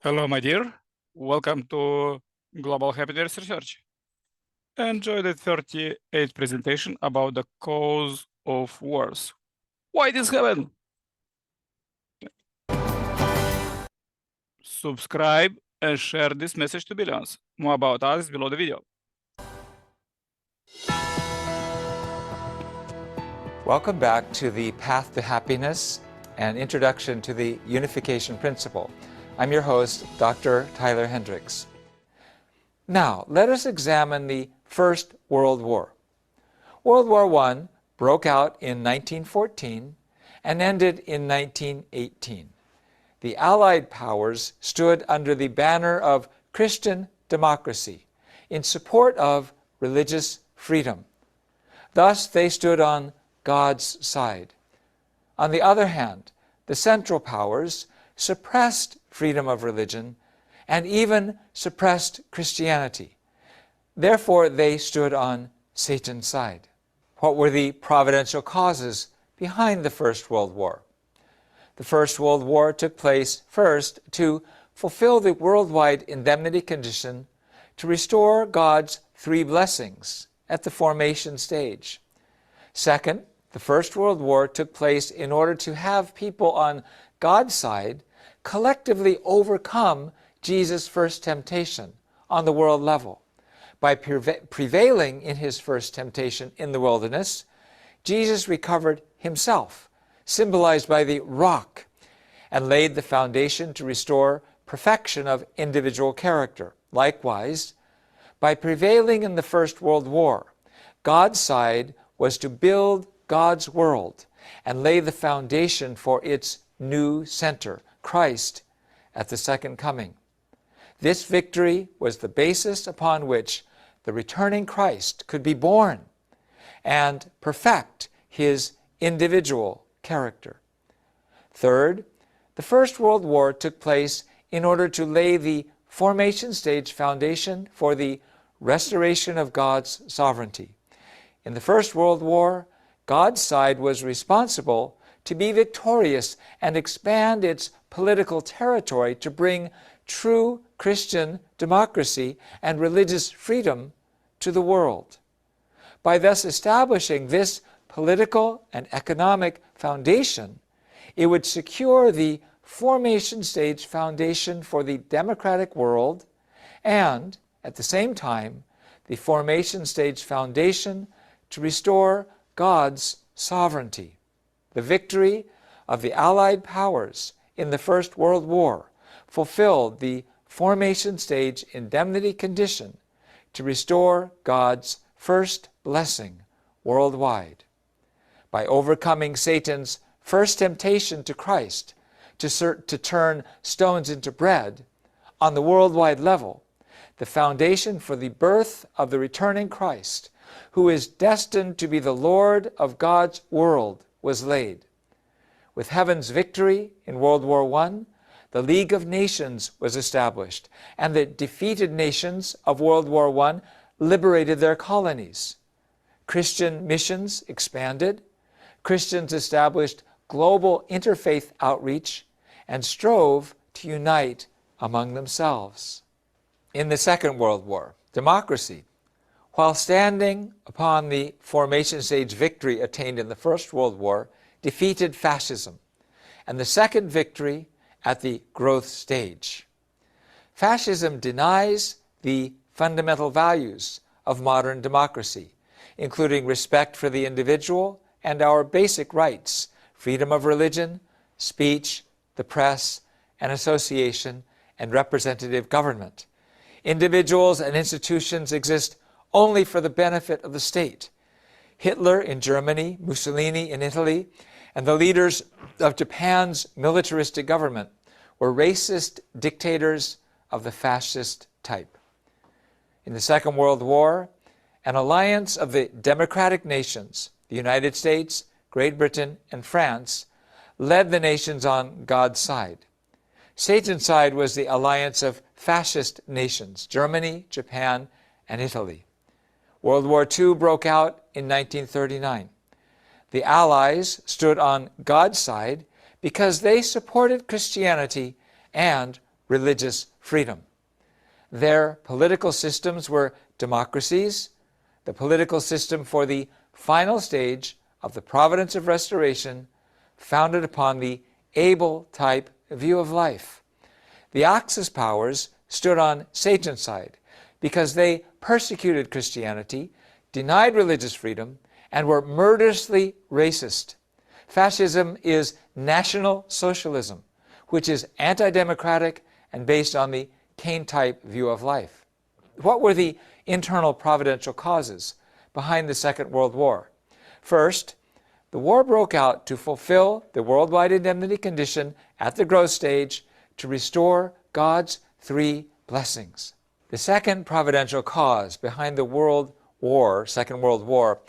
Hello, my dear. Welcome to Global Happiness Research. Enjoy the 38th presentation about the cause of wars. Why this happen? Subscribe and share this message to billions. More about us below the video. Welcome back to the Path to Happiness and Introduction to the Unification Principle. I'm your host, Dr. Tyler Hendricks. Now, let us examine the First World War. World War I broke out in 1914 and ended in 1918. The Allied powers stood under the banner of Christian democracy in support of religious freedom. Thus, they stood on God's side. On the other hand, the Central Powers suppressed freedom of religion and even suppressed Christianity. Therefore, they stood on Satan's side. What were the providential causes behind the First World War? The First World War took place first to fulfill the worldwide indemnity condition to restore God's three blessings at the formation stage. Second, the First World War took place in order to have people on God's side collectively overcome Jesus' first temptation on the world level. By prevailing in his first temptation in the wilderness, Jesus recovered himself, symbolized by the rock, and laid the foundation to restore perfection of individual character. Likewise, by prevailing in the First World War, God's side was to build God's world and lay the foundation for its new center, Christ, at the second coming. This victory was the basis upon which the returning Christ could be born and perfect his individual character. Third, the First World War took place in order to lay the formation stage foundation for the restoration of God's sovereignty. In the First World War, God's side was responsible to be victorious and expand its political territory to bring true Christian democracy and religious freedom to the world. By thus establishing this political and economic foundation, it would secure the formation stage foundation for the democratic world and, at the same time, the formation stage foundation to restore God's sovereignty. The victory of the Allied powers in the First World War fulfilled the formation stage indemnity condition to restore God's first blessing worldwide. By overcoming Satan's first temptation to Christ to turn stones into bread on the worldwide level, the foundation for the birth of the returning Christ, who is destined to be the Lord of God's world, was laid. With heaven's victory in World War I, the League of Nations was established, and the defeated nations of World War I liberated their colonies. Christian missions expanded, Christians established global interfaith outreach, and strove to unite among themselves. In the Second World War, democracy, while standing upon the formation stage victory attained in the First World War, defeated fascism, and the second victory at the growth stage. Fascism denies the fundamental values of modern democracy, including respect for the individual and our basic rights, freedom of religion, speech, the press, and association, and representative government. Individuals and institutions exist only for the benefit of the state. Hitler in Germany, Mussolini in Italy, and the leaders of Japan's militaristic government were racist dictators of the fascist type. In the Second World War, an alliance of the democratic nations, the United States, Great Britain, and France, led the nations on God's side. Satan's side was the alliance of fascist nations, Germany, Japan, and Italy. World War II broke out in 1939. The Allies stood on God's side because they supported Christianity and religious freedom. Their political systems were democracies, the political system for the final stage of the providence of restoration, founded upon the Abel type view of life. The Axis powers stood on Satan's side because they persecuted Christianity, denied religious freedom, and were murderously racist. Fascism is National Socialism, which is anti-democratic and based on the Cain-type view of life. What were the internal providential causes behind the Second World War? First, the war broke out to fulfill the worldwide indemnity condition at the growth stage to restore God's three blessings. The second providential cause behind the Second World War,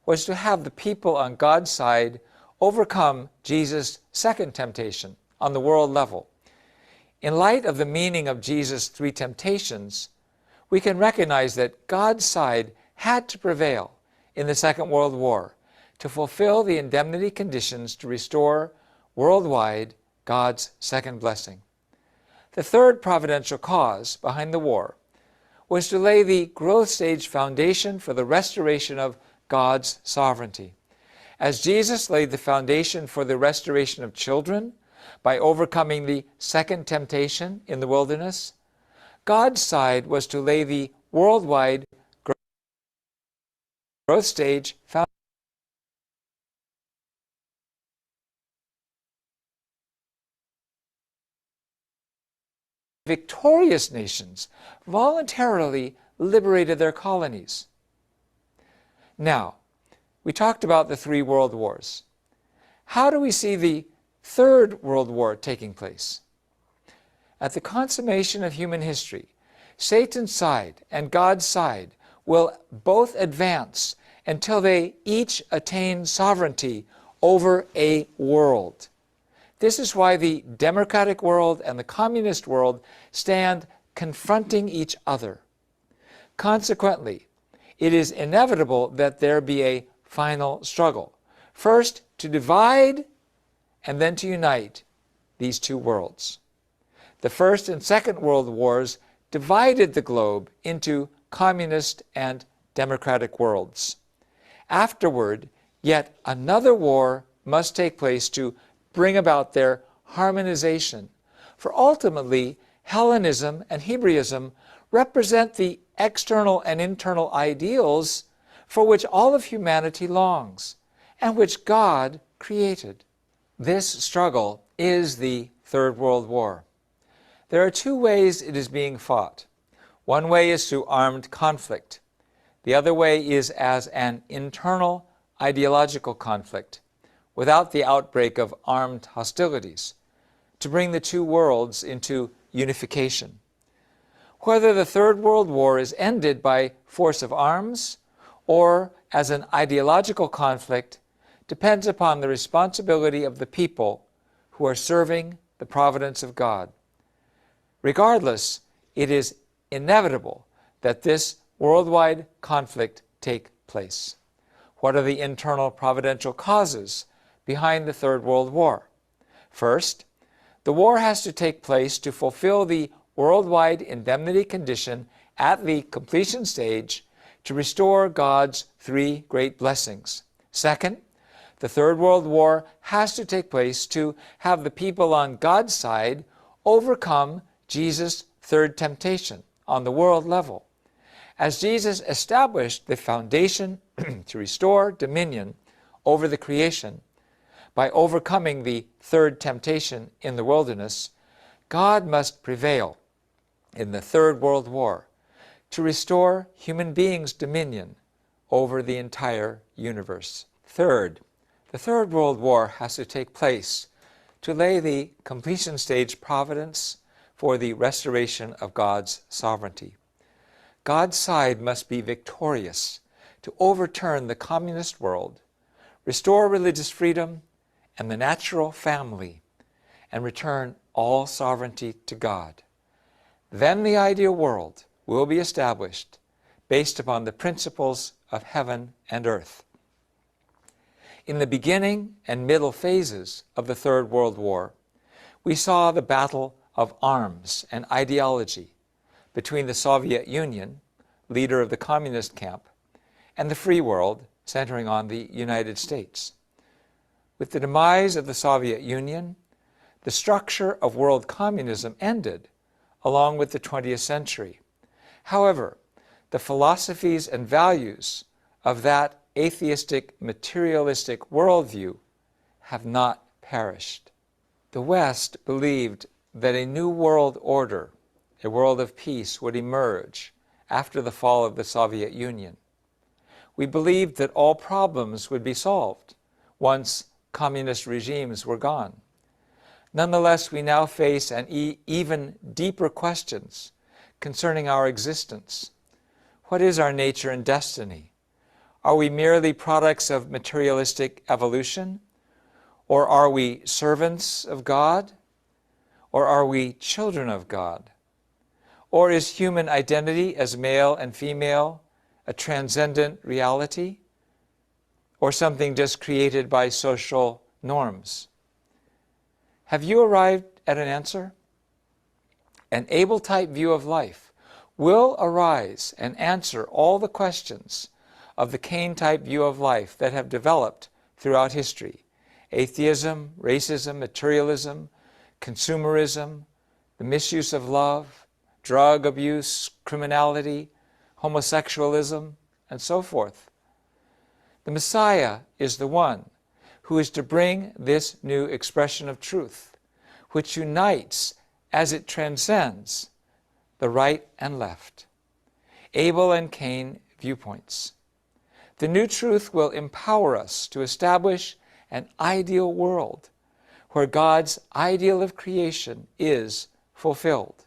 was to have the people on God's side overcome Jesus' second temptation on the world level. In light of the meaning of Jesus' three temptations, we can recognize that God's side had to prevail in the Second World War to fulfill the indemnity conditions to restore worldwide God's second blessing. The third providential cause behind the war was to lay the growth stage foundation for the restoration of God's sovereignty. As Jesus laid the foundation for the restoration of children by overcoming the second temptation in the wilderness, God's side was to lay the worldwide growth stage foundation. Victorious nations voluntarily liberated their colonies. Now, we talked about the three world wars. How do we see the Third World War taking place? At the consummation of human history, Satan's side and God's side will both advance until they each attain sovereignty over a world. This is why the democratic world and the communist world stand confronting each other. Consequently, it is inevitable that there be a final struggle. First, to divide and then to unite these two worlds. The First and Second World Wars divided the globe into communist and democratic worlds. Afterward, yet another war must take place to bring about their harmonization. For ultimately, Hellenism and Hebraism represent the external and internal ideals for which all of humanity longs and which God created. This struggle is the Third World War. There are two ways it is being fought. One way is through armed conflict. The other way is as an internal ideological conflict, without the outbreak of armed hostilities, to bring the two worlds into unification. Whether the Third World War is ended by force of arms or as an ideological conflict depends upon the responsibility of the people who are serving the providence of God. Regardless, it is inevitable that this worldwide conflict take place. What are the internal providential causes behind the Third World War? First, the war has to take place to fulfill the worldwide indemnity condition at the completion stage to restore God's three great blessings. Second, the Third World War has to take place to have the people on God's side overcome Jesus' third temptation on the world level. As Jesus established the foundation to restore dominion over the creation by overcoming the third temptation in the wilderness, God must prevail in the Third World War to restore human beings' dominion over the entire universe. Third, the Third World War has to take place to lay the completion stage providence for the restoration of God's sovereignty. God's side must be victorious to overturn the communist world, restore religious freedom and the natural family, and return all sovereignty to God. Then the ideal world will be established based upon the principles of heaven and earth. In the beginning and middle phases of the Third World War, we saw the battle of arms and ideology between the Soviet Union, leader of the communist camp, and the free world, centering on the United States. With the demise of the Soviet Union, the structure of world communism ended, along with the 20th century. However, the philosophies and values of that atheistic, materialistic worldview have not perished. The West believed that a new world order, a world of peace, would emerge after the fall of the Soviet Union. We believed that all problems would be solved once communist regimes were gone. Nonetheless, we now face an even deeper questions concerning our existence. What is our nature and destiny? Are we merely products of materialistic evolution? Or are we servants of God? Or are we children of God? Or is human identity as male and female a transcendent reality? Or something just created by social norms? Have you arrived at an answer? An Abel-type view of life will arise and answer all the questions of the Cain-type view of life that have developed throughout history. Atheism, racism, materialism, consumerism, the misuse of love, drug abuse, criminality, homosexualism, and so forth. The Messiah is the one who is to bring this new expression of truth, which unites as it transcends the right and left, Abel and Cain viewpoints. The new truth will empower us to establish an ideal world where God's ideal of creation is fulfilled.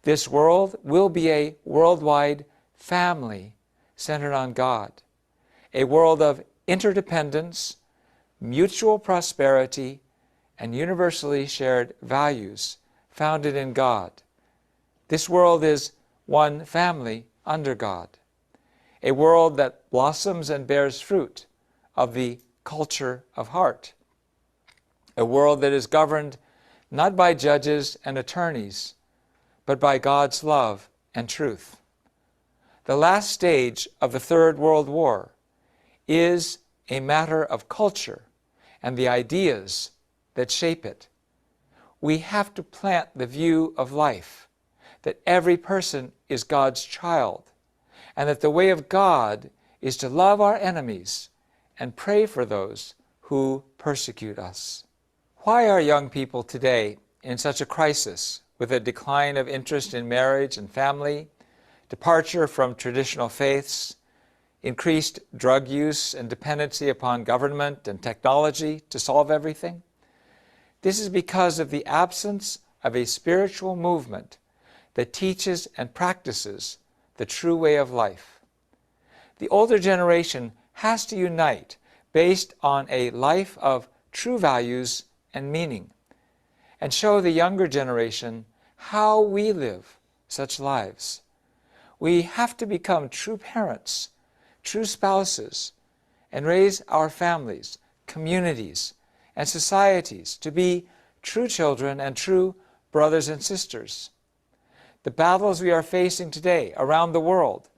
This world will be a worldwide family centered on God, a world of interdependence, mutual prosperity, and universally shared values founded in God. This world is one family under God, a world that blossoms and bears fruit of the culture of heart, a world that is governed not by judges and attorneys, but by God's love and truth. The last stage of the Third World War is a matter of culture and the ideas that shape it. We have to plant the view of life that every person is God's child, and that the way of God is to love our enemies and pray for those who persecute us. Why are young people today in such a crisis, with a decline of interest in marriage and family, departure from traditional faiths, increased drug use and dependency upon government and technology to solve everything? This is because of the absence of a spiritual movement that teaches and practices the true way of life. The older generation has to unite based on a life of true values and meaning, and show the younger generation how we live such lives. We have to become true parents, true spouses, and raise our families, communities, and societies to be true children and true brothers and sisters. The battles we are facing today around the world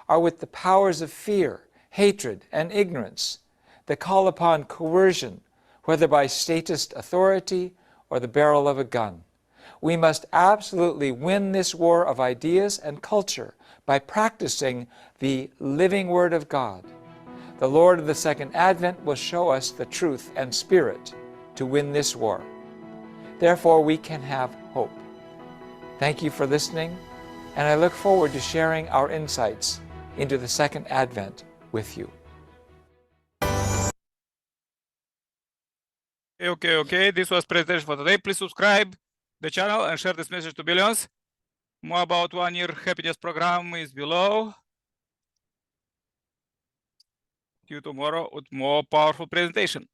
are with the powers of fear, hatred, and ignorance that call upon coercion, whether by statist authority or the barrel of a gun. We must absolutely win this war of ideas and culture by practicing the living Word of God. The Lord of the Second Advent will show us the truth and spirit to win this war. Therefore, we can have hope. Thank you for listening, and I look forward to sharing our insights into the Second Advent with you. Okay. This was presentation for today. Please subscribe the channel and share this message to billions. More about 1 year happiness program is below. See you tomorrow with more powerful presentation.